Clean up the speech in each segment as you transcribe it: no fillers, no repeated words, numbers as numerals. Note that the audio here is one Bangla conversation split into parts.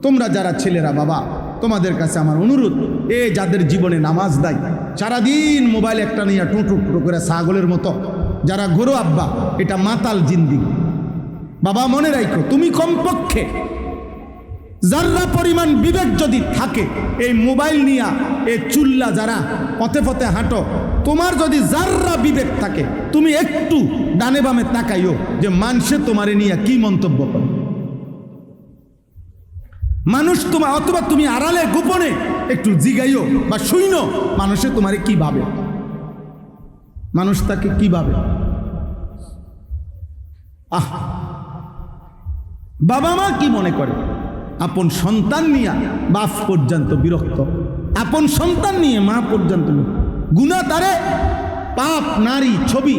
তোমরা যারা ছেলেরা বাবা, তোমাদের কাছে আমার অনুরোধ, যাদের জীবনে নামাজ দেয় সারাদিন মোবাইল একটা নিয়ে টুঁটু করে ছাগলের মতো যারা ঘোরো আব্বা, এটা মাতাল জিন্দিগি। বাবা মনে রাখো, তুমি কমপক্ষে যারা পরিমাণ বিবেক যদি থাকে, এই মোবাইল নিয়ে এই চুল্লা যারা পথে পথে হাঁটো, তোমার যদি যারা বিবেক থাকে, তুমি একটু ডানে বামে তাকাইও যে মানুষে তোমারে নিয়ে কি মন্তব্য করে। মানুষ তোমার, অথবা তুমি আড়ালে গোপনে একটু জিগাইও বা শুইনো মানুষে তোমারে কি ভাবে, মানুষ তাকে কি ভাবে। বাবা মা কি মনে করে, আপন সন্তান নিয়ে বাপ পর্যন্ত বিরক্ত, আপন সন্তান নিয়ে মা পর্যন্ত গুনাহ তারে, পাপ নারী ছবি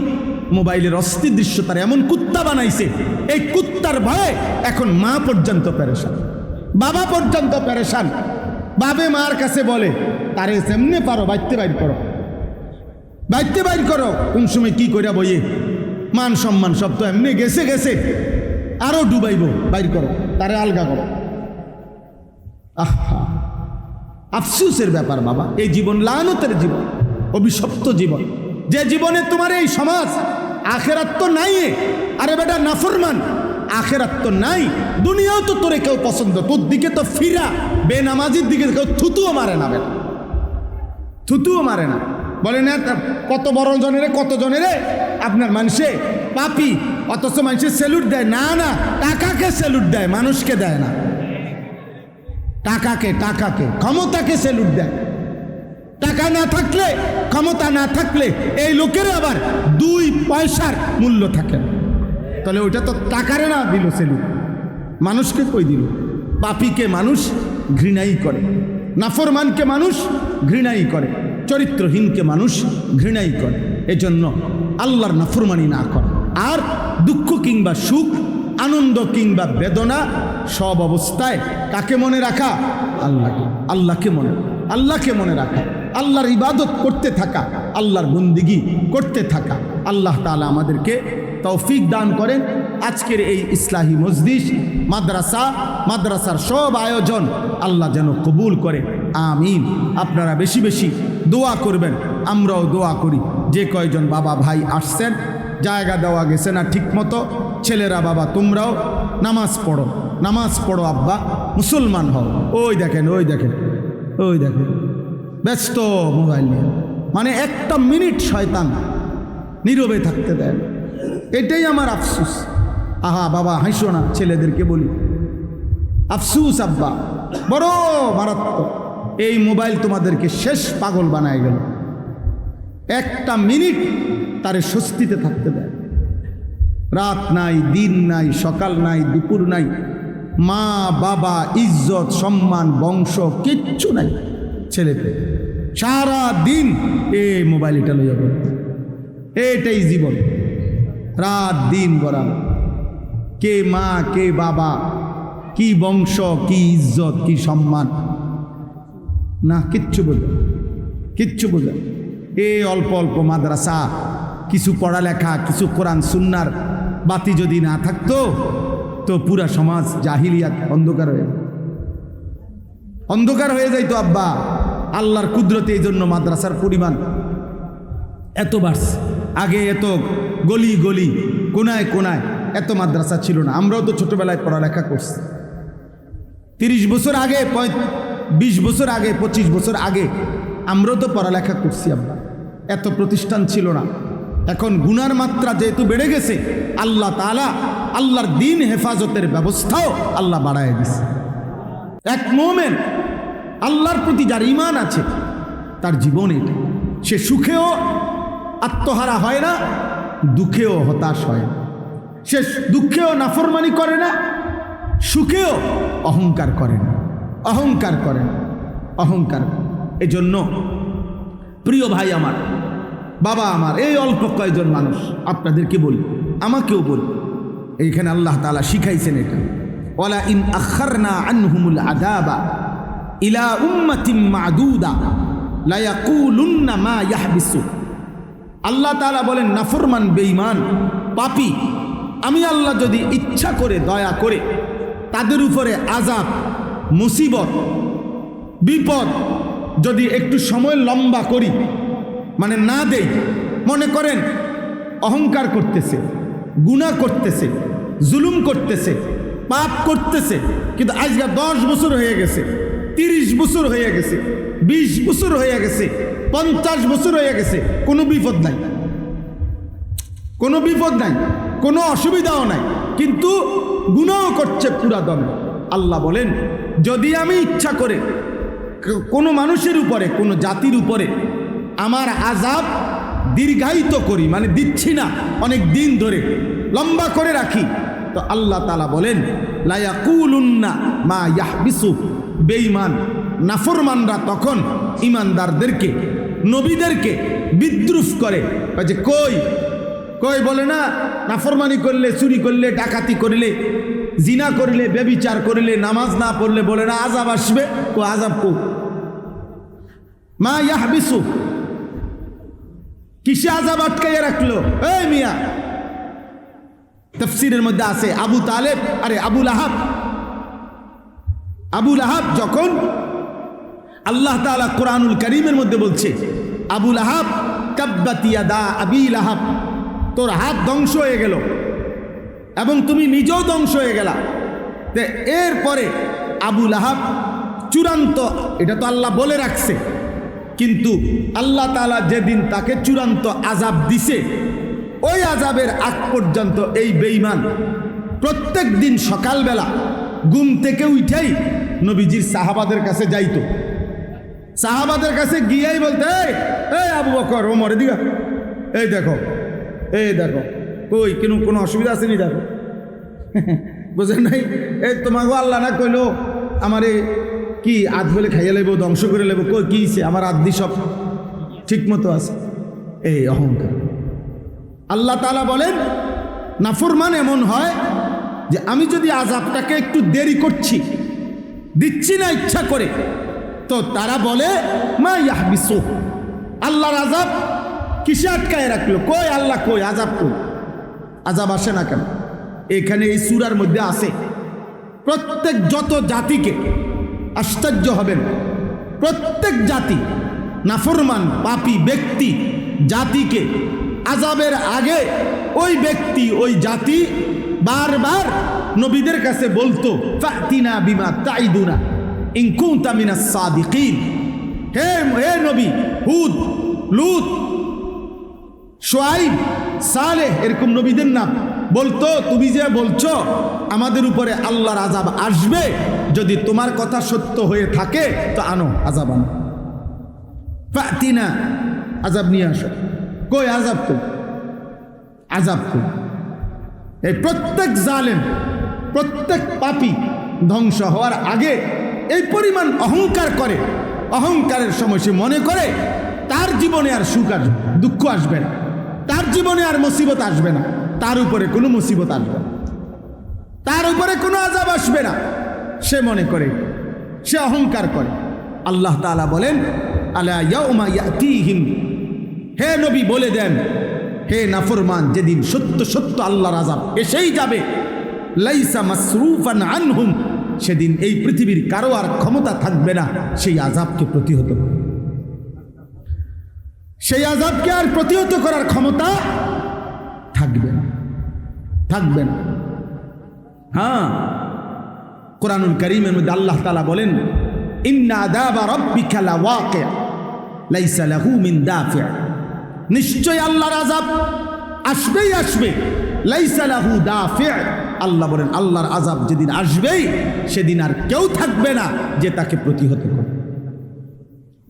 মোবাইলের অস্থির দৃশ্য তারে এমন কুত্তা বানাইছে, এই কুত্তার ভয়ে এখন মা পর্যন্ত পেরেশান, বাবা পর্যন্ত পেরেশান। বাবে মার কাছে বলে, তারে সেমনে পারো বাইতে বাইর করো, বাইতে বাইর করো, কোন সময় কি করিয়া বইয়ে মান সম্মান সব তো এমনি গেছে গেছে, আরো ডুবাইব, বাইর করো, তারে আলগা করো। আহা, আফসোসের ব্যাপার বাবা, এই জীবন লানতের জীবন, অভিশপ্ত জীবন, যে জীবনে তোমার এই সমাজ, আখেরাত তো নাই। আরে বেটা নাফরমান, আখেরাত তো নাই, দুনিয়াও তো তোরে কেউ পছন্দ, তোর দিকে তো ফিরা বেনামাজির দিকে কেউ থুতুও মারে না, বেটা থুতুও মারে না। বলে না কত বড় জনেরে, কত জনেরে আপনার মানুষে পাপি, অথচ মানুষের স্যালুট দেয় না। না, টাকাকে স্যালুট দেয়, মানুষকে দেয় না। টাকাকে ক্ষমতাকে স্যালুট দেয়। টাকা না থাকলে, ক্ষমতা না থাকলে এই লোকের আবার 2 পয়সার মূল্য থাকে না। তাহলে ওইটা তো টাকারে না দিল স্যালুট, মানুষকে কই দিল। পাপীকে মানুষ ঘৃণাই করে, নাফরমানকে মানুষ ঘৃণাই করে, চরিত্রহীনকে মানুষ ঘৃণাই করে। এজন্য আল্লাহর নাফরমানি না করে। আর দুঃখ কিংবা সুখ, আনন্দ কিংবা বেদনা, সব অবস্থায় কাকে মনে রাখা? আল্লাহকে মনে রাখা, আল্লাহর ইবাদত করতে থাকা, আল্লাহর বন্দিগি করতে থাকা। আল্লাহ তাআলা আমাদেরকে তৌফিক দান করেন। আজকের এই ইসলাহি মজলিস, মাদ্রাসার সব আয়োজন আল্লাহ যেন কবুল করে, আমিন। আপনারা বেশি বেশি দোয়া করবেন, আমরাও দোয়া করি। যে কয়জন বাবা ভাই আসছেন, জায়গা দেওয়া গেছে না ঠিক মতো, ছেলেরা বাবা তোমরাও নামাজ পড়ো আব্বা, মুসলমান হও। ওই দেখেন ব্যস্ত মোবাইল নিয়ে, মানে একটা মিনিট শয়তান নীরবে থাকতে দেয়। এটাই আমার আফসোস। আহা বাবা হাসো না, ছেলেদেরকে বলি আফসোস আব্বা, বড় মারাত্মক। এই মোবাইল তোমাদেরকে শেষ পাগল বানায় গেল। একটা মিনিট তারে স্বস্তিতে থাকতে দেয়। রাত নাই, দিন নাই, সকাল নাই, দুপুর নাই, মা বাবা, ইজ্জত সম্মান, বংশ কিচ্ছু নাই। ছেলেকে সারা দিন এই মোবাইল এটা লইয়া বল, এটাই জীবন। রাত দিন গড়ানো, কে মা কে বাবা, কি বংশ, কি ইজ্জত, কি সম্মান, না কিচ্ছু বোঝা। এই অল্প অল্প মাদ্রাসা, কিছু পড়ালেখা, কিছু কোরআন সুন্নার বাতি যদি না থাকতো তো পুরা সমাজ জাহিলিয়াত অন্ধকার হয়ে যাইতো আব্বা। আল্লাহর কুদরতে এই জন্য মাদ্রাসার পরিমাণ এত বাড়ছে। আগে এত গলি গলি কোনায় কোনায় এত মাদ্রাসা ছিল না। আমরাও তো ছোটবেলায় পড়ালেখা করছি। 30 বছর আগে, 20 বছর আগে, 25 বছর আগে আমরাও তো পড়ালেখা করছি আব্বা। এত প্রতিষ্ঠান ছিল না। এখন গুনার মাত্রা যেহেতু বেড়ে গেছে, আল্লাহ তাআলা আল্লাহর দিন হেফাজতের ব্যবস্থাও আল্লাহ বাড়ায় দিছে। এক মুমিন, আল্লাহর প্রতি যার ঈমান আছে, তার জীবনে সে সুখেও আত্মহারা হয় না, দুঃখেও হতাশ হয় না। সে দুঃখেও নাফরমানি করে না, সুখেও অহংকার করে না। এজন্য প্রিয় ভাই আমার, বাবা আমার, এই অল্প কয়েকজন মানুষ আপনাদেরকে বলি, আমাকেও বলি, এইখানে আল্লাহ তাআলা শিখাইছেন এটা, ওয়ালা ইন আখারনা আনহুমুল আযাবা ইলা উম্মাতিন মা'দুদা লা ইয়াকুলুন্না মা ইয়াহবিসু। আল্লাহ তাআলা বলেন, নাফরমান, বেঈমান, পাপী, আমি আল্লাহ যদি ইচ্ছা করে, দয়া করে তাদের উপরে আযাব মুসিবত বিপদ যদি একটু সময় লম্বা করি, মানে না দেই, মনে করেন অহংকার করতেছে, গুনাহ করতেছে, জুলুম করতেছে, পাপ করতেছে, কিন্তু আজকে 10 বছর হয়ে গেছে, 30 বছর হয়ে গেছে, 20 বছর হয়ে গেছে, 50 বছর হয়ে গেছে, কোনো বিপদ নাই, কোনো বিপদ নাই, কোনো অসুবিধাও নাই, কিন্তু গুনাহ করছে পুরা দমে। আল্লাহ বলেন, যদি আমি ইচ্ছা করে কোনো মানুষের উপরে, কোনো জাতির উপরে আমার আযাব দীর্ঘায়িত করি, মানে দিচ্ছি না, অনেক দিন ধরে লম্বা করে রাখি, তো আল্লাহ তাআলা বলেন লা ইয়াকুলুন্না মা ইয়াহবিসু, বেঈমান নাফরমানরা তখন ইমানদারদেরকে, নবীদেরকে বিদ্রুপ করে, যে কই কই বলে না, নাফরমানি করলে, চুরি করলে, ডাকাতি করলে, জিনা করলে, ব্যভিচার করলে, নামাজ না পড়লে বলে না আযাব আসবে, কো আযাব কো মা ইয়াহবিসু, কিসে আযাব আটকাইয়া রাখলো? এই মিয়া, তাফসীরের মধ্যে আছে আবু তালেব, আরে আবু লাহাব যখন, আল্লাহ তাআলা কোরআনুল কারীমের মধ্যে বলছে, আবু লাহাব তাব্বাত ইয়াদা আবি লাহাব, তোর হাত ধ্বংস হয়ে গেল এবং তুমি নিজেও ধ্বংস হয়ে গেলা। এরপরে আবু লাহাব চূড়ান্ত, এটা তো আল্লাহ বলে রাখছে, কিন্তু আল্লাহ তাআলা যেদিন তাকে চূড়ান্ত আযাব দিছে, ওই আযাবের আগ পর্যন্ত এই বেঈমান প্রত্যেক দিন সকালবেলা ঘুম থেকে উঠেই নবীজির সাহাবাদের কাছে যাইতো, সাহাবাদের কাছে গিয়েই বলতে, এই আবু বকর, ওমর, এদিকে এই দেখো, এই দেখো, কই কেন কোনো অসুবিধা আছে নি? দেখো, বুঝেন নাই? এই তোমাকে আল্লাহ না কইলো আমারে কি আধ বলে খাইয়া লেবো, ধ্বংস করে লেবো, কই কি আমার আদি সব ঠিক মতো আছে। এই অহংকার। আল্লাহ তাআলা বলেন, নাফরমান এমন হয় যে আমি যদি আযাবটাকে একটু দেরি করছি, দিচ্ছি না ইচ্ছা করে, তো তারা বলে মা ইয়াহবিসু, আল্লাহর আযাব কিসে আটকায় রাখলো? কই আল্লাহ, কই আযাব, কই আযাব আসে না কেন? এখানে এই সূরার মধ্যে আছে প্রত্যেক যত জাতিকে, আশ্চর্য হবেন, প্রত্যেক জাতি, নাফরমান পাপী ব্যক্তি জাতিকে আযাবের আগে ওই ব্যক্তি, ওই জাতি বারবার নবীদের কাছে বলতো, ফাতিনা বিমা তাইদুনা ইন কুনতা মিনাস সাদিকিন, হে নবী হুদ, লূত, শুআইব, সালেহ, এরকম নবীদের নাম বলতো, তুমি যে বলছো আমাদের উপরে আল্লাহর আযাব আসবে, যদি তোমার কথা সত্য হয়ে থাকে তো আনো, আযাব আনো, ফাতিনা, আযাব নিয়ে আসো। কই আযাব, কই আযাব, কই? এই প্রত্যেক জালেম, প্রত্যেক পাপী ধ্বংস হওয়ার আগে এই পরিমাণ অহংকার করে, অহংকারের সময় সে মনে করে তার জীবনে আর সুখ আসবে, দুঃখ আসবে না, তার জীবনে আর মুসিবত আসবে না, তার উপরে কোনো মুসিবত আসবে না, তার উপরে কোনো আযাব আসবে না, সে মনে করে, সে অহংকার করে। আল্লাহ তাআলা বলেন, আলা ইয়াউমা ইয়াতিহিম, হে নবী বলে দেন, হে নাফরমান, যেদিন সত্য সত্য আল্লাহর আযাব এসেই যাবে, লাইসা মাসরুফান আনহুম, সেদিন এই পৃথিবীর কারো আর ক্ষমতা থাকবে না সেই আযাবকে প্রতিহত করার, সেই আযাবকে আর প্রতিহত করার ক্ষমতা থাকবে না, থাকবে না। হ্যাঁ, কোরআনুল কারীমের মধ্যে আল্লাহ তাআলা বলেন, ইন্না আযাবা রাব্বিকা লাওয়াকি' লাইসা লাহু মিন দাফি', নিশ্চয় আল্লাহর আযাব আসবেই আসবে, লাইসা লাহু দাফি', আল্লাহ বলেন আল্লাহর আযাব যেদিন আসবেই সেদিন আর কেউ থাকবে না যে তাকে প্রতিহত করবে।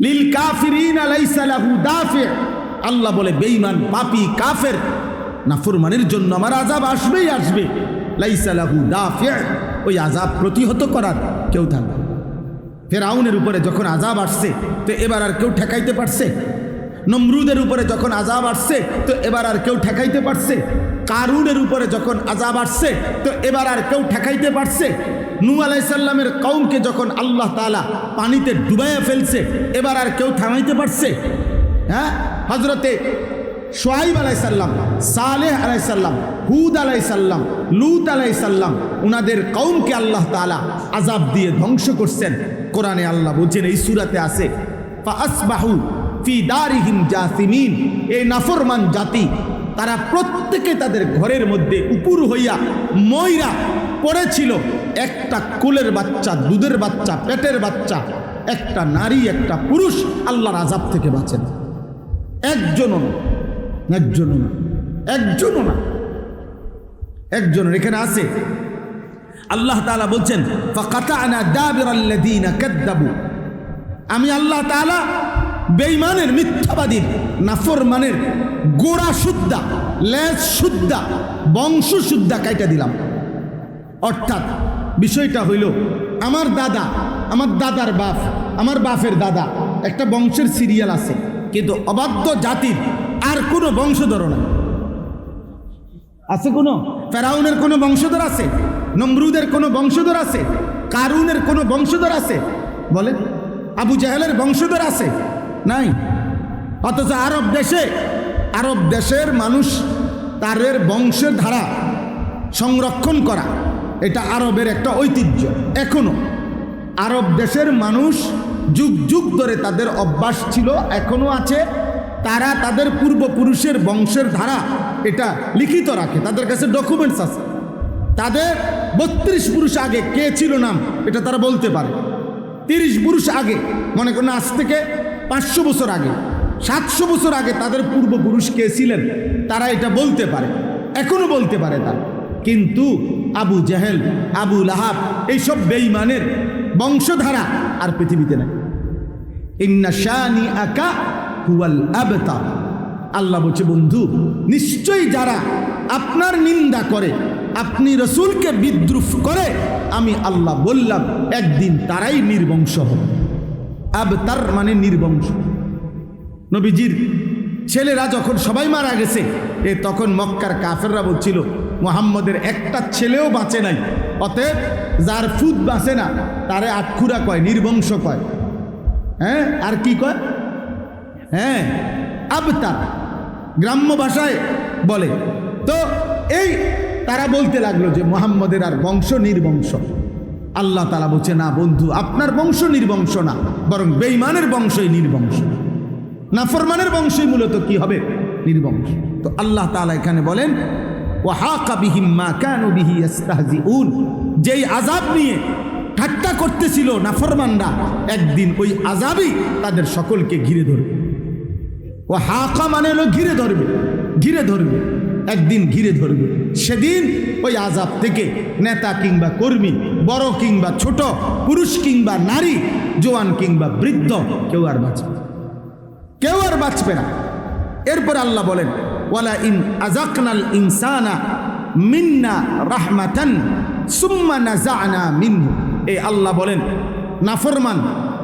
লিল কাফিরিনা লাইসা লাহু দাফি', আল্লাহ বলে বেঈমান, পাপী, কাফের, নাফরমানের জন্য আমার আযাব আসবেই আসবে, লাইসা লাহু দাফি', ওই আযাব প্রতিহত করার কেউ থাকবে না। ফেরাউনের উপরে যখন আযাব আসছে তো এবার আর কেউ ঠেকাইতে পারছে? নমরুদের উপরে যখন আযাব আসছে তো এবার আর কেউ ঠেকাইতে পারছে? কারুনের উপরে যখন আযাব আসছে তো এবার আর কেউ ঠেকাইতে পারছে? নূহ আলাইহিস সালামের কওমকে যখন আল্লাহ তাআলা পানিতে ডুবাইয়া ফেলছে, এবার আর কেউ থামাইতে পারছে? হ্যাঁ, হযরতে শোয়াইব আলাইসাল্লাম, সালেহ আলাইসাল্লাম, হুদ আলাইসাল্লাম, লুত আলাইসাল্লাম, উনাদের কওমকে আল্লাহ তাআলা আযাব দিয়ে ধ্বংস করছেন। কোরআনে আল্লাহ বলছেন, এই সূরাতে আছে, ফাআসবাহু ফি দারিহিম জাসিমিন। এই নাফরমান জাতি তারা প্রত্যেকে তাদের ঘরের মধ্যে উপুর হইয়া ময়রা পড়েছিল। একটা কোলের বাচ্চা, দুধের বাচ্চা, পেটের বাচ্চা, একটা নারী, একটা পুরুষ আল্লাহর আযাব থেকে বাঁচেন। একজনও না, একজনও না, একজনও না, একজনের। এখানে আছে আল্লাহ তাআলা বলছেন, ফাকাতানা দাবিরাল্লাযীনা কাযযাবু। আমি আল্লাহ তাআলা বেঈমানের, মিথ্যাবাদীর, নাফরমানের গোড়া সুদ্ধা, লেজ সুদ্ধা, বংশ সুদ্ধা কাইটা দিলাম। অর্থাৎ বিষয়টা হইল, আমার দাদা, আমার দাদার বাপ, আমার বাপের দাদা, একটা বংশের সিরিয়াল আছে, কিন্তু অবাধ্য জাতির আর কোনো বংশধর নাই। আছে কোনো? ফেরাউনের কোনো বংশধর আছে? নমরুদের কোনো বংশধর আছে? কারুনের কোনো বংশধর আছে? বলেন, আবু জাহেলের বংশধর আছে? নাই। অথচ আরব দেশের মানুষ তাদের বংশের ধারা সংরক্ষণ করা, এটা আরবের একটা ঐতিহ্য। এখনো আরব দেশের মানুষ যুগ যুগ ধরে তাদের অভ্যাস ছিল, এখনো আছে। তারা তাদের পূর্বপুরুষের বংশের ধারা এটা লিখিত রাখে, তাদের কাছে ডকুমেন্টস আছে। তাদের 32 পুরুষ আগে কে ছিল নাম, এটা তারা বলতে পারে। 30 পুরুষ আগে, মনে করেন আজ থেকে 500 বছর আগে, 700 বছর আগে তাদের পূর্বপুরুষ কে ছিলেন, তারা এটা বলতে পারে, এখনো বলতে পারে তারা। কিন্তু আবু জাহেল, আবু লাহাব, এইসব বেঈমানের বংশধারা আর পৃথিবীতে নাই। ইন্না শানিআকা হুয়াল আবতার। আল্লাহ বলছে, বন্ধু, নিশ্চয়ই যারা আপনার নিন্দা করে, আপনি রসুলকে বিদ্রুপ করে, আমি আল্লাহ বললাম একদিন তারাই নির্বংশ হবে। আবতার মানে নির্বংশ। নবীজির ছেলেরা যখন সবাই মারা গেছে, তখন মক্কার কাফেররা বলছিল, মুহাম্মদের একটা ছেলেও বাঁচে নাই, অতএব যার ফুট বাঁচে না তারে আটখুরা কয়, নির্বংশ কয়। হ্যাঁ, আর কি কয়? হ্যাঁ, আবতার, গ্রাম্য ভাষায় বলে। তো এই তারা বলতে লাগলো যে মুহাম্মদের আর বংশ নির্বংশ। আল্লাহ তাআলা বলছে, না বন্ধু, আপনার বংশ নির্বংশ না, বরং বেঈমানের বংশই নির্বংশ। নাফরমানের বংশই মূলত কি হবে? নির্বংশ। তো আল্লাহ তাআলা এখানে বলেন, ওয়াহাকা বিহিম মা কানু বিহি ইস্তাহজিউন। যেই আযাব নিয়ে ঠাট্টা করতেছিল নাফরমানরা, একদিন ওই আযাবই তাদের সকলকে ঘিরে ধরবে। ওয়াহাকা মানে হলো ঘিরে ধরবে, ঘিরে ধরবে, একদিন ঘিরে ধরবে। সেদিন ওই আযাব থেকে নেতা কিংবা কর্মী, বড় কিংবা ছোট, পুরুষ কিংবা নারী, জওয়ান কিংবা বৃদ্ধ, কেউ আর বাঁচবে, কেউ আর বাঁচবে না। এরপর আল্লাহ বলেন, ওয়ালা ইন আযাকনাল ইনসানা মিন্না রাহমাতান সুম্মা নাযা'না মিনহু। এই আল্লাহ বলেন, নাফরমান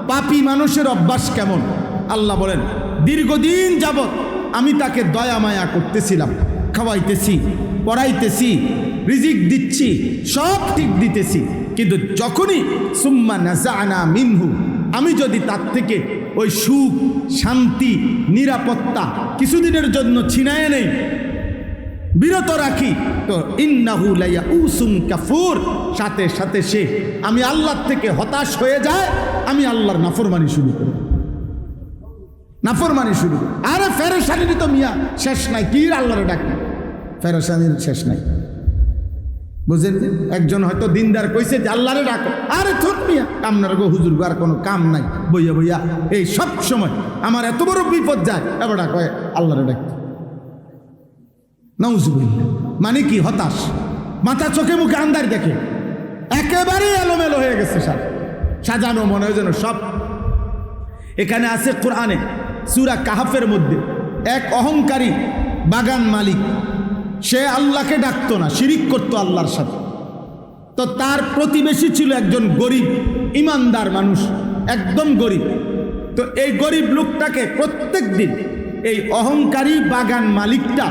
পাপী মানুষের অভ্যাস কেমন? আল্লাহ বলেন, দীর্ঘদিন যাবৎ আমি তাকে দয়া মায়া করতেছিলাম, খাওয়াইতেছি, পড়াইতেছি, রিজিক দিচ্ছি, সব ঠিক দিতেছি, কিন্তু যখনই সুম্মা নাযা'না মিনহু, আমি যদি তার থেকে ওই সুখ, শান্তি, নিরাপত্তা কিছুদিনের জন্য ছিনায় নেই, বিরত রাখি, তো ইন্নাহু লায়াউসুম কাফুর, সাথে সাথে সে আমি আল্লাহর থেকে হতাশ হয়ে যায়, আমি আল্লাহর নাফরমানি শুরু করি, নাফরমানি শুরু করি। আরে ফেরেশানির তো মিয়া শেষ নাই, কি আল্লাহরে ডাকি, ফেরেশানির শেষ নাই। বুঝেন? একজন হয়তো দিনদার কইছে যে আল্লাহরে ডাকো, আরে থুত মিয়া, আপনার গো হুজুর আর কোনো কাম নাই, বইয়া বইয়া এই সব সময় আমার এত বড় বিপদ যায়, এবার কয় আল্লাহরে ডাকি। নাউজুবিল্লাহ। মানে কি? হতাশ, মাথা চোখে মুখে আন্দার দেখে, একেবারে এলোমেলো হয়ে গেছে, সব সাজানো, মনে হয় যেন সব। এখানে আছে কোরআনে সূরা কাহফের মধ্যে, এক অহংকারী বাগান মালিক, সে আল্লাহকে ডাকতো না, শিরিক করতো আল্লাহর সাথে। তো তার প্রতিবেশী ছিল একজন গরিব ইমানদার মানুষ, একদম গরিব। তো এই গরিব লোকটাকে প্রত্যেক দিন এই অহংকারী বাগান মালিকটা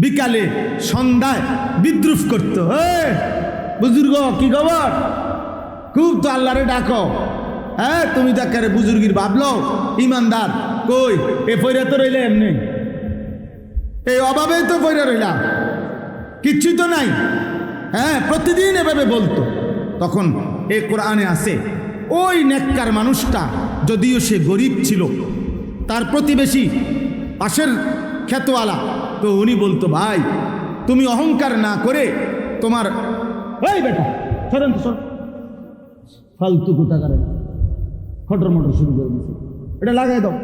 বিকালে সন্ধ্যায় বিদ্রুপ করতো, বুজুর্গ কি খবর, খুব তো আল্লাহরে ডাকো, হ্যাঁ তুমি দেখারে বুজুর্গির ভাবলো, ইমানদার কই, এ পয়রা তো রইলে এমনি, এই অভাবেই তো পড়ে রইলাম, কিচ্ছুই তো নাই। হ্যাঁ, প্রতিদিন এভাবে বলতো। তখন এই কোরআনে আছে ওই নেককার মানুষটা যদিও সে গরিব ছিল, তার প্রতিবেশী পাশের ক্ষেতওয়ালা, তো উনি বলতো ভাই তুমি অহংকার না করে তোমার ওই বেটা সরেন তো সর, ফালতু কোথা করে খটর মটর শুরু করে দিচ্ছে, এটা লাগাই দাও।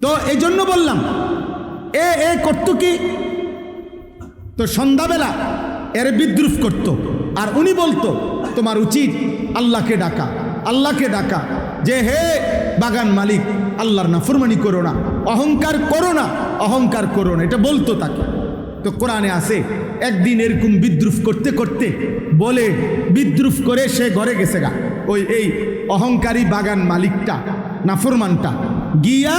তো এই জন্য বললাম এ করতো কি, তো সন্ধ্যাবেলা এর বিদ্রুপ করত। আর উনি বলতো তোমার উচিত আল্লাহকে ডাকা, আল্লাহকে ডাকা যে হে বাগান মালিক, আল্লাহর নাফরমানি করো না, অহংকার করো না, অহংকার করো না, এটা বলতো তাকে। তো কোরআনে আছে একদিন এরকম বিদ্রুপ করতে করতে বলে বিদ্রুপ করে সে ঘরে গেছে গা, ওই এই অহংকারী বাগান মালিকটা নাফরমানটা গিয়া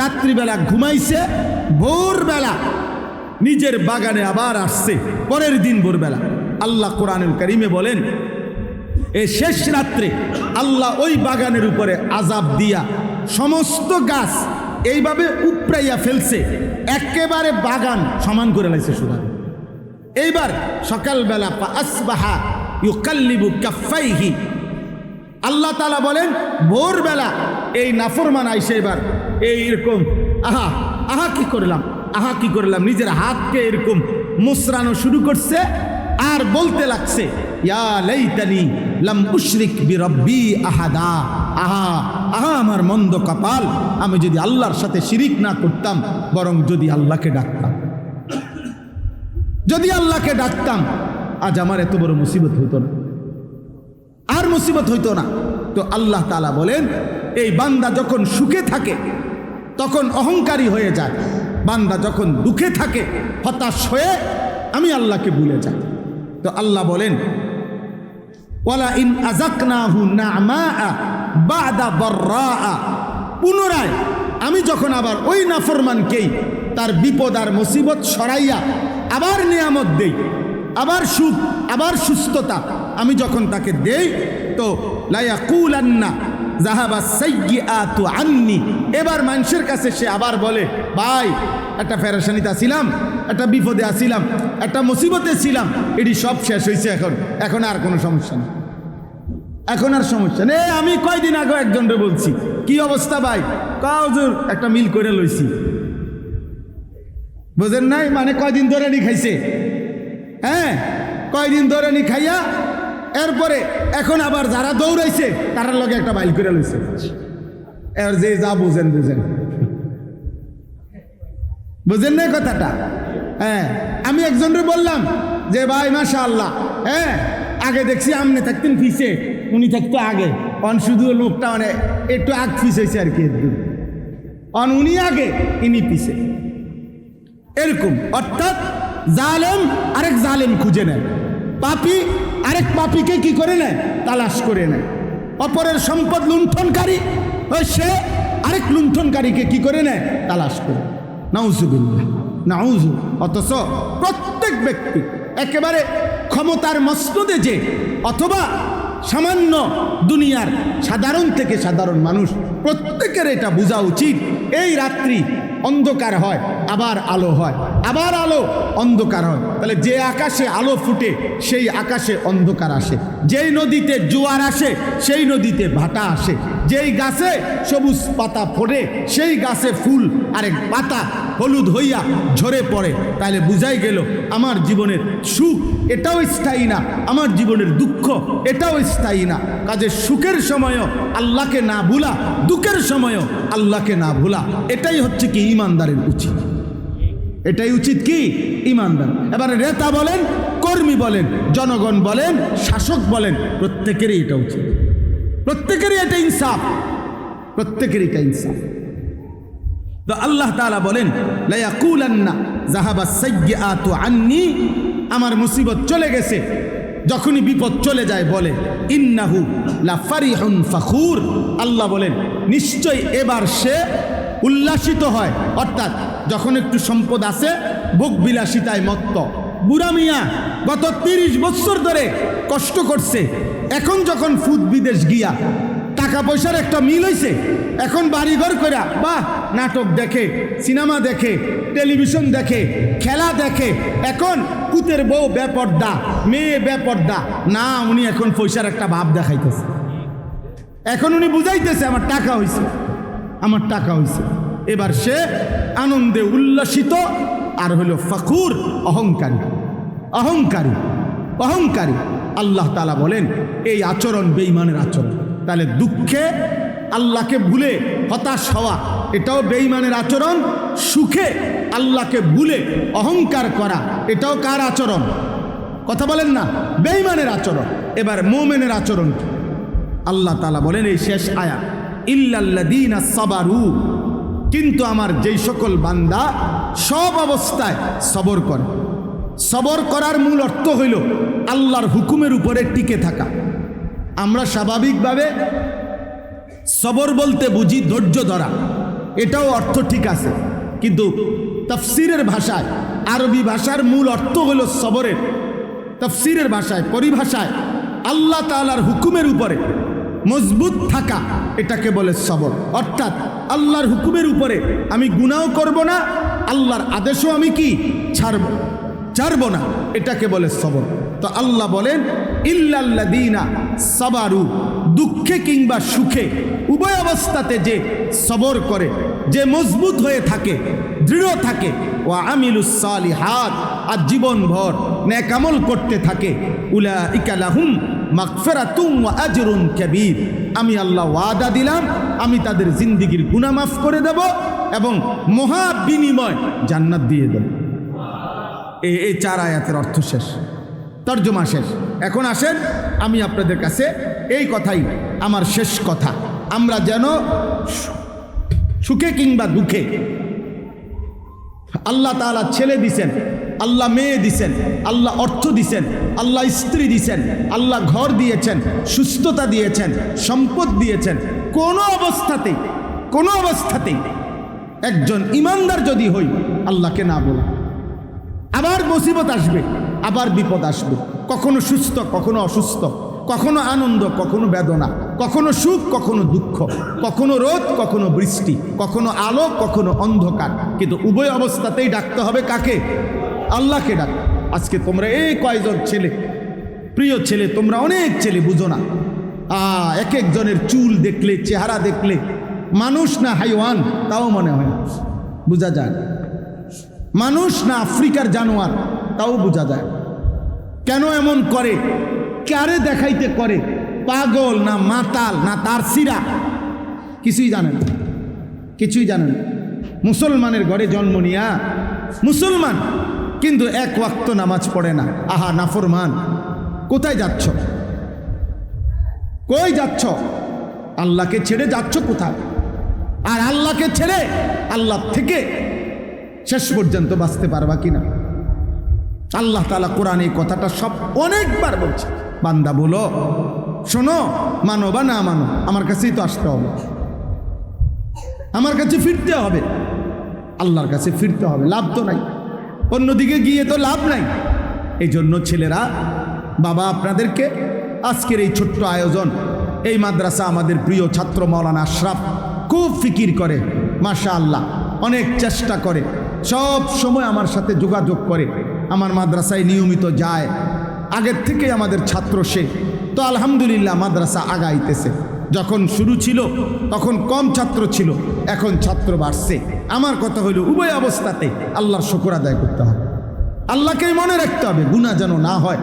রাত্রিবেলা ঘুমাইছে, ভোরবেলা নিজের বাগানে আবার আসছে পরের দিন ভোরবেলা। আল্লাহ কোরআনুল কারীমে বলেন এই শেষ রাত্রে আল্লাহ ওই বাগানের উপরে আযাব দিয়া সমস্ত গাছ এইভাবে উপড়াইয়া ফেলছে, একেবারে বাগান সমান করে লাইছে সুদা। এইবার সকালবেলা আসবাহা ইউকাল্লিবু কাফাইহি, আল্লাহ তাআলা বলেন ভোরবেলা এই নাফরমান আইসে এবার এইরকম আহা আহা কি করলাম, আহা কি করলাম, নিজের হাতকে এরকম মুসরানো শুরু করছে আর বলতে লাগছে ইয়া লাইতানি লাম উশরিক বিরব্বি আহাদা, আহা আহা আমার মন্দ কপাল, আমি যদি আল্লাহর সাথে শিরিক না করতাম, বরং যদি আল্লাহকে ডাকতাম, যদি আল্লাহকে ডাকতাম, আজ আমার এত বড় মুসিবত হইতো না, আর মুসিবত হইতো না। তো আল্লাহ তাআলা বলেন এই বান্দা যখন সুখে থাকে তখন অহংকারী হয়ে যায়, বান্দা যখন দুঃখে থাকে হতাশ হয়ে আমি আল্লাহকে ভুলে যাই। তো আল্লাহ বলেন ওয়ালা ইন আযাকনাহু না'মা বা'দা দাররা, পুনরায় আমি যখন আবার ওই নাফরমানকেই তার বিপদ আর মুসিবত সরাইয়া আবার নিয়ামত দেই, আবার সুখ, আবার সুস্থতা আমি যখন তাকে দেই, তো লা ইয়াকুলান্না যাহাবা সাইয়্যাতু আন্নি, এবার মানুষের কাছে সে আবার বলে ভাই একটা পেরেশানিতে ছিলাম, একটা বিপদে ছিলাম, একটা মুসিবতে ছিলাম, এটি সব শেষ হয়েছে, এখন আর কোনো সমস্যা নেই, এখন আর সমস্যা নেই। আমি কয়দিন আগে একজনকে বলছি কি অবস্থা ভাই, কাউজুর একটা মিল করে লইছি, বুঝেন নাই, মানে কয়দিন ধরে নি খাইছে, হ্যাঁ কয়দিন ধরে নি খাইয়া এরপরে এখন আবার যারা দৌড়াইছে তারার লগে একটা বাইল করে লইছে, এর যে যা বুঝেন বুঝেন, বুঝেন না কথাটা। হ্যাঁ আমি একজনকে বললাম যে ভাই মাশাআল্লাহ, হ্যাঁ আগে দেখছি আমনে থাকতেন ফিসে, উনি থাকতো আগে, অন শুধু লোকটা মানে একটু আগ ফিস হয়েছে আর কি, অন উনি আগে ইনি পিছে, এরকম। অর্থাৎ জালেম আরেক জালেম খুঁজে নেয়, পাপী আরেক পাপীকে কি করে নেয়, তালাশ করে নেয়, অপরের সম্পদ লুণ্ঠনকারী সে আরেক লুণ্ঠনকারীকে কি করে নেয়, তালাশ করে। নাউজুবিল্লাহ, নাউজু। অথচ প্রত্যেক ব্যক্তি একেবারে ক্ষমতার মসনদে যে অথবা সামান্য দুনিয়ার সাধারণ থেকে সাধারণ মানুষ, প্রত্যেকের এটা বোঝা উচিত এই রাত্রি অন্ধকার হয় আবার আলো হয়, আবার আলো অন্ধকার হয়। তাহলে যে আকাশে আলো ফুটে সেই আকাশে অন্ধকার আসে, যেই নদীতে জোয়ার আসে সেই নদীতে ভাটা আসে, যেই গাছে সবুজ পাতা ফোটে সেই গাছে ফুল আরেক পাতা হলুদ হইয়া ঝরে পড়ে। তাহলে বুঝাই গেল আমার জীবনের সুখ এটাও স্থায়ী না, আমার জীবনের দুঃখ এটাও স্থায়ী না। কাজে সুখের সময়ও আল্লাহকে না ভুলা, দুঃখের সময়ও আল্লাহকে না ভুলা, এটাই হচ্ছে কি ঈমানদারের উচিত, এটাই উচিত কি ঈমানদার। এবারে নেতা বলেন, কর্মী বলেন, জনগণ বলেন, শাসক বলেন, প্রত্যেকেরই এটা উচিত, প্রত্যেকেরই এটা ইনসাফ, প্রত্যেকেরই এটা ইনসাফ। তো আল্লাহ তাআলা বলেন লা ইয়াকুলান্না যাহাবা সাইয়্যাতু আন্নি, আমার মুসিবত চলে গেছে, যখনই বিপদ চলে যায় বলে ইন্নাহু লা ফারিহুন ফাখুর, আল্লাহ বলেন নিশ্চয় এবার সে উল্লাসিত হয়। অর্থাৎ যখন একটু সম্পদ আছে ভোগ বিলাসিতায় মত্ত, বুড়া মিয়া গত 30 বছর ধরে কষ্ট করছে, এখন যখন ফুদ বিদেশ গিয়া টাকা টাকা পয়সার একটা মিল হয়েছে, এখন বাড়িঘর করে বাহ নাটক দেখে, সিনেমা দেখে, টেলিভিশন দেখে, খেলা দেখে। এখন পুতের বউ বেপর্দা, মেয়ে বেপর্দা। না, উনি এখন পয়সার একটা ভাব দেখাইতেছে। এখন উনি বুঝাইতেছে আমার টাকা হয়েছে, আমার টাকা হয়েছে। এবার সে আনন্দে উল্লাসিত, আর হলো ফখুর, অহংকারী, অহংকারী, অহংকারী। আল্লাহ তাআলা বলেন এই আচরণ বেঈমানের আচরণ। তাহলে দুঃখে আল্লাহকে ভুলে হতাশ হওয়া এটাও বেঈমানের আচরণ। সুখে আল্লাহকে ভুলে অহংকার করা এটাও কার আচরণ? কথা বলেন না, বেঈমানের আচরণ। এবার মুমিনের আচরণ কি? আল্লাহ তাআলা বলেন এই শেষ আয়াত, ইল্লাল্লাযীনা সাবারু, কিন্তু আমার যেই সকল বান্দা সব অবস্থায় সবর করে। সবর করার মূল অর্থ হইল আল্লাহর হুকুমের উপরে টিকে থাকা। আমরা স্বাভাবিকভাবে সবর বলতে বুঝি ধৈর্য ধরা, এটাও অর্থ ঠিক আছে, কিন্তু তাফসীরের ভাষায়, আরবি ভাষার মূল অর্থ হইল সবরের, তাফসীরের ভাষায়, পরিভাষায় আল্লাহ তাআলার হুকুমের উপরে মজবুত থাকা, এটাকে বলে সবর। অর্থাৎ আল্লাহর হুকুমের উপরে আমি গুনাহ করব না, আল্লাহর আদেশও আমি কি ছাড়ব না, এটাকে বলে সবর। তো আল্লাহ বলেন ইল্লাল্লাযীনা সাবারু, দুঃখে কিংবা সুখে উভয় অবস্থাতে যে সবর করে, যে মজবুত হয়ে থাকে, দৃঢ় থাকে, ওয়া আমিলুস সালিহাত, আর জীবনভর নেক আমল করতে থাকে, উলাইকা লাহুম মাগফিরাতুন ওয়া আজরুন কাবীর, আমি আল্লাহ ওয়াদা দিলাম আমি তাদের জিন্দেগীর গুনাহ মাফ করে দেব এবং মহা বিনিময় জান্নাত দিয়ে দেব। এই 4 আয়াতের অর্থ শেষ, তর্জমা শেষ। এখন আসেন আমি আপনাদের কাছে এই কথাই আমার শেষ কথা, আমরা যেন সুখে কিংবা দুঃখে, আল্লাহ তাআলা ছেলে দিছেন, আল্লাহ মেয়ে দিছেন, আল্লাহ অর্থ দিছেন, আল্লাহ স্ত্রী দিছেন, আল্লাহ ঘর দিয়েছেন, সুস্থতা দিয়েছেন, সম্পদ দিয়েছেন। কোনো অবস্থাতেই একজন ইমানদার যদি হই আল্লাহকে না বলা, আবার মুসিবত আসবে, আবার বিপদ আসবে, কখনো সুস্থ কখনো অসুস্থ, কখনো আনন্দ কখনো বেদনা, কখনো সুখ কখনো দুঃখ, কখনো রোদ কখনো বৃষ্টি, কখনো আলো কখনো অন্ধকার, কিন্তু উভয় অবস্থাতেই ডাকতে হবে কাকে? আল্লাহকে ডাক। আজকে তোমরা এই কয়জন ছেলে, প্রিয় ছেলে, তোমরা অনেক ছেলে বুঝো না, এক একজনের চুল দেখলে, চেহারা দেখলে মানুষ না হাইওয়ান তাও মনে হয় না, বোঝা যায়। মানুষ না আফ্রিকার জানোয়ার তাও বোঝা যায়। কেন এমন করে? কারে দেখাইতে করে? পাগল না মাতাল না তার সিরা? কিছুই জানেন, কিছুই জানেন। মুসলমানের ঘরে জন্ম নিয়া মুসলমান, কিন্তু এক ওয়াক্ত নামাজ পড়ে না। আহা নাফরমান, কোথায় যাচ্ছ? কই যাচ্ছ? আল্লাহকে ছেড়ে যাচ্ছ কোথায়? আর আল্লাহকে ছেড়ে আল্লাহ থেকে শেষ পর্যন্ত বাঁচতে পারবা কিনা? আল্লাহ তাআলা কোরআনে এই কথাটা সব অনেকবার বলছে, বান্দা বলো, শোনো, মানো বা না মানো, আমার কাছেই তো আসতে হবে, আমার কাছে ফিরতে হবে, আল্লাহর কাছে ফিরতে হবে, লাভ তো নাই, অন্যদিকে গিয়ে তো লাভ নাই। এই জন্য ছেলেরা, বাবা আপনাদেরকে আজকের এই ছোট্ট আয়োজন, এই মাদ্রাসা আমাদের প্রিয় ছাত্র মাওলানা আশরাফ খুব ফিকির করে, মাশাআল্লাহ, অনেক চেষ্টা করে, সব সময় আমার সাথে যোগাযোগ করে, আমার মাদ্রাসায় নিয়মিত যায়, আগের থেকে আমাদের ছাত্র সে। তো আলহামদুলিল্লাহ মাদ্রাসা আগাইতেছে। যখন শুরু ছিল তখন কম ছাত্র ছিল, এখন ছাত্র বাড়ছে। আমার কথা হইল উভয় অবস্থাতে আল্লাহর শুকর আদায় করতে হবে, আল্লাহকেই মনে রাখতে হবে, গুনাহ যেন না হয়,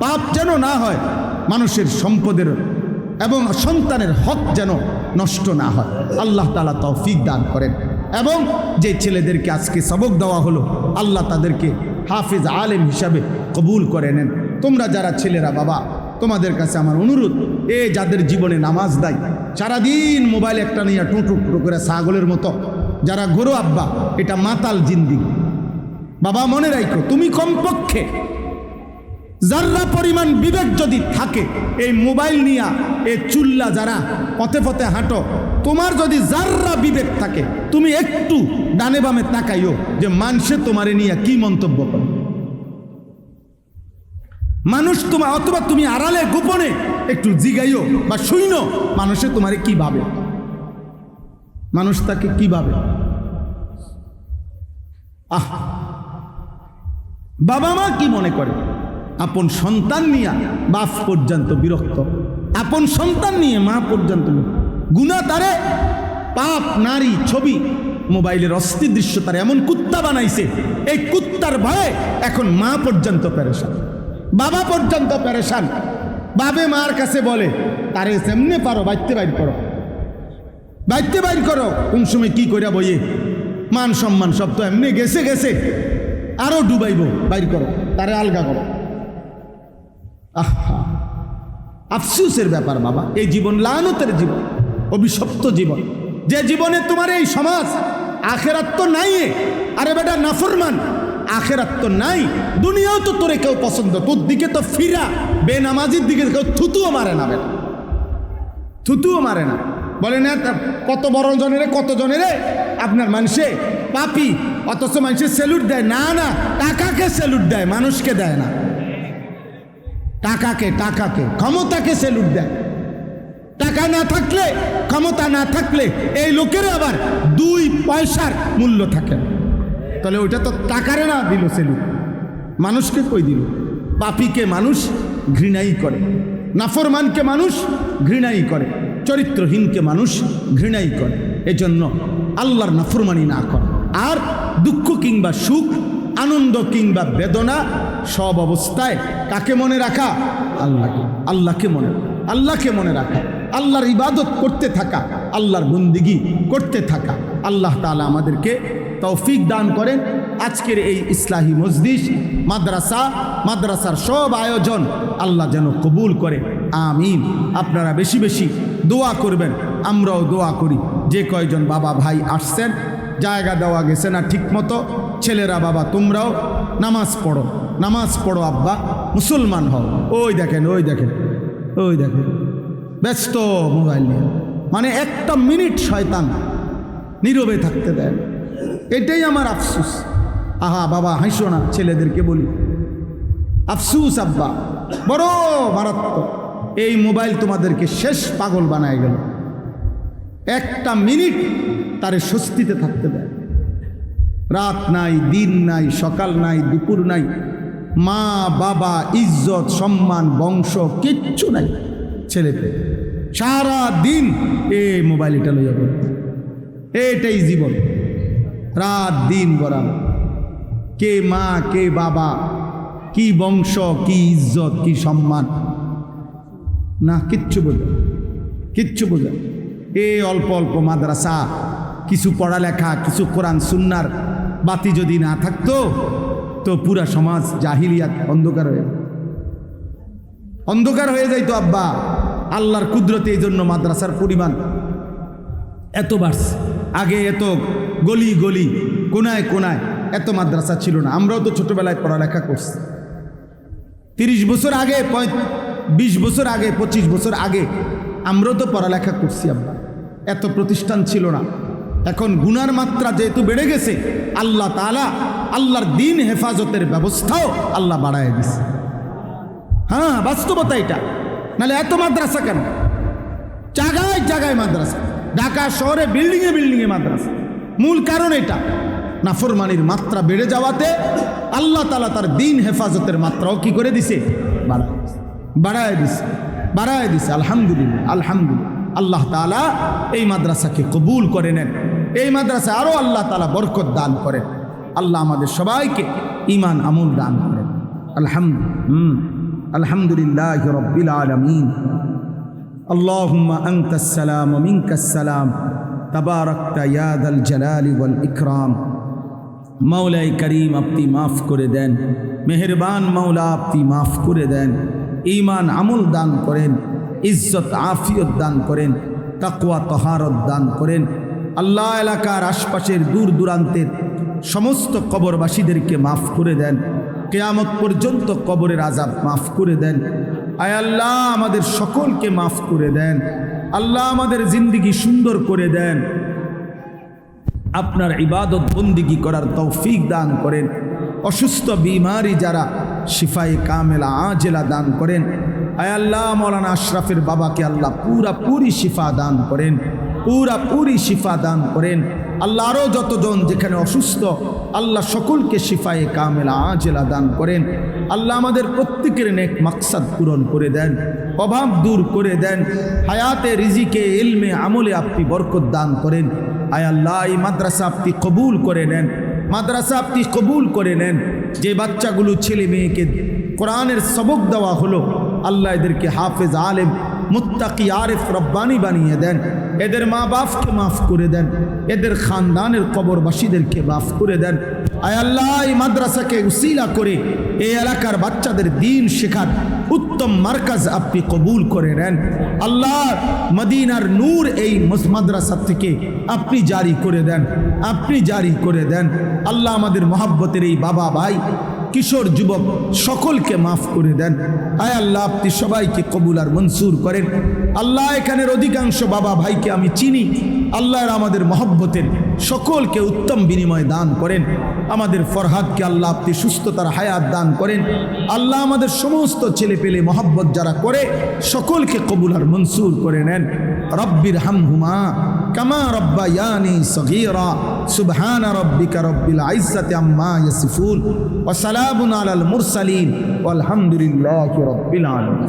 পাপ যেন না হয়, মানুষের সম্পদের এবং সন্তানের হক যেন নষ্ট না হয়। আল্লাহ তাআলা তৌফিক দান করেন। এবং যে ছেলেদেরকে আজকে সবক দেওয়া হলো, আল্লাহ তাদেরকে হাফিজ আলেম হিসাবে কবুল করে নেন। তোমরা যারা ছেলেরা, বাবা তোমাদের কাছে আমার অনুরোধ, যাদের জীবনে নামাজ দেয়, সারাদিন মোবাইল একটা নিয়ে টুঁটু করে ছাগলের মতো যারা ঘোরো, আব্বা এটা মাতাল জিন্দিগি। বাবা মনে রাখো, তুমি কমপক্ষে যারা পরিমাণ বিবেক যদি থাকে, এই মোবাইল নিয়া এই চুল্লা যারা পথে পথে হাঁটো, তোমার যদি যারা বিবেক থাকে, তুমি একটু ডানে বামে তাকাইও যে মানুষে তোমারে নিয়ে কি মন্তব্য করে। মানুষ তোমার, অথবা তুমি আড়ালে গোপনে একটু জিগাইও বা শুইনো মানুষে তোমারে কি ভাবে, মানুষ তাকে কি ভাবে। বাবা মা কি মনে করে? আপন সন্তান নিয়ে বাপ পর্যন্ত বিরক্ত, আপন সন্তান নিয়ে মা পর্যন্ত গুনাহ তারে, পাপ নারী ছবি মোবাইলের অস্থির দৃশ্য তারে এমন কুত্তা বানাইছে, এই কুত্তার ভয়ে এখন মা পর্যন্ত পেরেশান, বাবা পর্যন্ত পেরেশান। বাবে মার কাছে বলে তারে যেমনে পারো বাইতে বাইর করো, বাইতে বাইর করো। কোন সময় কি কইরা বইয়ে মান সম্মান সব তো এমনি গেছে গেছে, আরো ডুবাইব, বাইর করো, তারে আলগা করো। আহা, আফসোসের ব্যাপার বাবা। এই জীবন লানতের জীবন, অভিশপ্ত জীবন, যে জীবনে তোমার এই সমাজ, আখেরাত তো নাই। আরে বেটা নাফরমান, আখেরাত তো নাই, দুনিয়াও তো তোরে কেউ পছন্দ, তোর দিকে তো ফিরা বেনামাজির দিকে কেউ থুতুও মারে না, বেটা থুতুও মারে না। বলে না কত বড় জনেরে, কত জনেরে আপনার মানুষে পাপি, অথচ মানুষের স্যালুট দেয় না। না, টাকাকে স্যালুট দেয়, মানুষকে দেয় না। টাকাকে, টাকাকে, ক্ষমতাকে স্যালুট দেয়। টাকা না থাকলে, ক্ষমতা না থাকলে এই লোকের আবার 2 পয়সার মূল্য থাকে না। তাহলে ওইটা তো টাকারে না দিল স্যালুট, মানুষকে কই দিল। পাপীকে মানুষ ঘৃণাই করে, নাফরমানকে মানুষ ঘৃণাই করে, চরিত্রহীনকে মানুষ ঘৃণাই করে। এজন্য আল্লাহর নাফরমানি না করা। আর দুঃখ কিংবা সুখ, আনন্দ কিংবা বেদনা, সব অবস্থায় কাকে মনে রাখা? আল্লাহকে, আল্লাহকে মনে, আল্লাহকে মনে রাখা, আল্লাহর ইবাদত করতে থাকা, আল্লাহর বন্দিগি করতে থাকা। আল্লাহ তাআলা আমাদেরকে তৌফিক দান করেন। আজকের এই ইসলাহি মজলিস, মাদ্রাসার সব আয়োজন আল্লাহ যেন কবুল করে, আমিন। আপনারা বেশি বেশি দোয়া করবেন, আমরাও দোয়া করি। যে কয়জন বাবা ভাই আসছেন, জায়গা দেওয়া গেছে না ঠিক মতো, ছেলেরা বাবা তোমরাও নামাজ পড়ো, নামাজ পড়ো আব্বা, মুসলমান হও। ওই দেখেন, ওই দেখেন, ওই দেখেন ব্যস্ত মোবাইল নিয়ে, মানে একটা মিনিট শয়তান নীরবে থাকতে দেয়। এটাই আমার আফসোস। আহা বাবা হাসো না, ছেলেদেরকে বলি আফসোস আব্বা, বড় মারাত্মক। এই মোবাইল তোমাদেরকে শেষ পাগল বানায় গেল। একটা মিনিট তারে স্বস্তিতে থাকতে দেয়। রাত নাই, দিন নাই, সকাল নাই, দুপুর নাই, মা বাবা, ইজ্জত সম্মান, বংশ কিচ্ছু নাই। ছেলেতে সারা দিন এই মোবাইল এটা লইয়া বল, এটাই জীবন। রাত দিন গড়াল, কে মা কে বাবা, কি বংশ, কি ইজ্জত, কি সম্মান, না কিচ্ছু বোঝা, কিচ্ছু বোঝা। এই অল্প অল্প মাদ্রাসা, কিছু পড়ালেখা, কিছু কোরআন সুন্নার বাতি যদি না থাকতো তো পুরা সমাজ জাহিলিয়াত অন্ধকার হয়ে, অন্ধকার হয়ে যাইতো আব্বা। আল্লাহর কুদরতে এই জন্য মাদ্রাসার পরিমাণ এত বাড়ছে। আগে এত গলি গলি, কোনায় কোনায় এত মাদ্রাসা ছিল না। আমরাও তো ছোটবেলায় পড়ালেখা করছি। 30 বছর আগে, 20 বছর আগে, 25 বছর আগে আমরাও তো পড়ালেখা করছি আব্বা। এত প্রতিষ্ঠান ছিল না। এখন গুনার মাত্রা যেহেতু বেড়ে গেছে, আল্লাহ তাআলা আল্লাহর দিন হেফাজতের ব্যবস্থাও আল্লাহ বাড়ায় দিছে। হ্যাঁ, বাস্তবতা এটা। নাহলে এত মাদ্রাসা কেন? জায়গায় জায়গায় মাদ্রাসা, ঢাকা শহরে বিল্ডিংয়ে বিল্ডিংয়ে মাদ্রাসা। মূল কারণ এটা, নাফরমানির মাত্রা বেড়ে যাওয়াতে আল্লাহ তাআলা তার দিন হেফাজতের মাত্রাও কি করে দিছে? বাড়ায় দিছে, বাড়ায় দিছে। আলহামদুলিল্লাহ, আলহামদুলিল্লাহ। আল্লাহ তাআলা এই মাদ্রাসাকে কবুল করে নেন। এই মাদ্রাসা আরও আল্লাহ তাআলা বরকত দান করেন। আল্লাহ আমাদের সবাইকে ঈমান আমল দান করেন। আলহামদুলিল্লাহি রাব্বিল আলামিন। আল্লাহুম্মা আনতাস সালাম ওয়া মিনকাস সালাম, তাবারাকতা ইয়া যাল জালালি ওয়াল ইকরাম। মাওলাই করিম আপনি মাফ করে দেন, মেহেরবান মাওলা আপনি মাফ করে দেন। ঈমান আমল দান করেন, ইজ্জত আফিয়ত দান করেন, তাকওয়া তহারত দান করেন। আল্লাহ এলাকার আশপাশের দূর দূরান্তের সমস্ত কবরবাসীদেরকে মাফ করে দেন। কিয়ামত পর্যন্ত কবরের আযাব মাফ করে দেন। আয় আল্লাহ আমাদের সকলকে মাফ করে দেন। আল্লাহ আমাদের জিন্দেগি সুন্দর করে দেন। আপনার ইবাদত বন্দিগি করার তৌফিক দান করেন। অসুস্থ বিমারি যারা শিফায়ে কামেলা আজেলা দান করেন। আয় আল্লাহ মৌলানা আশরাফের বাবাকে আল্লাহ পুরি শিফা দান করেন, পুরি শিফা দান করেন। আল্লাহ আরও যতজন যেখানে অসুস্থ আল্লাহ সকলকে শিফায়ে কামেলা আজেলা দান করেন। আল্লাহ আমাদের প্রত্যেকের নেক মাকসাদ পূরণ করে দেন, অভাব দূর করে দেন, হায়াতে রিজিকে ইলমে আমলে আপনি বরকত দান করেন। আয় আল্লাহ এই মাদ্রাসা আপনি কবুল করে নেন, মাদ্রাসা আপনি কবুল করে নেন। যে বাচ্চাগুলো ছেলে মেয়েকে কোরআনের সবক দেওয়া হলো আল্লাহ এদেরকে হাফেজ আলেম মুত্তাকি আরিফ রব্বানি বানিয়ে দেন, এদের মা বাপকে মাফ করে দেন, এদের খানদানের কবরবাসীদেরকে মাফ করে দেন। আয় আল্লাহ এই মাদ্রাসাকে উসিলা করে এই এলাকার বাচ্চাদের দিন শেখার উত্তম মার্কাজ আপনি কবুল করে নেন। আল্লাহ মদিনার নূর এই মাদ্রাসা থেকে আপনি জারি করে দেন, আপনি জারি করে দেন। আল্লাহ আমাদের মহাব্বতের এই বাবা ভাই কিশোর যুবক সকলকে মাফ করে দেন। আয় আল্লাহ আপনি সবাইকে কবুল আর মনসুর করেন। আল্লাহ এখানের অধিকাংশ বাবা ভাইকে আমি চিনি, আল্লাহর আমাদের মহব্বতের সকলকে উত্তম বিনিময় দান করেন। আমাদের ফরহাদকে আল্লাহ আপনি সুস্থতার হায়াত দান করেন। আল্লাহ আমাদের সমস্ত ছেলে পেলে মহব্বত যারা করে সকলকে কবুল আর মনসুর করে নেন। রব্বির হামহুমা কামা রব্বায়ানি সগীরা সুবহান রব্বিকা রব্বিল ইজ্জাতি আম্মা ইয়াসিফুন ওয়া সালামুন আলাল মুরসালিন ওয়ালহামদুলিল্লাহি রাব্বিল আলামিন।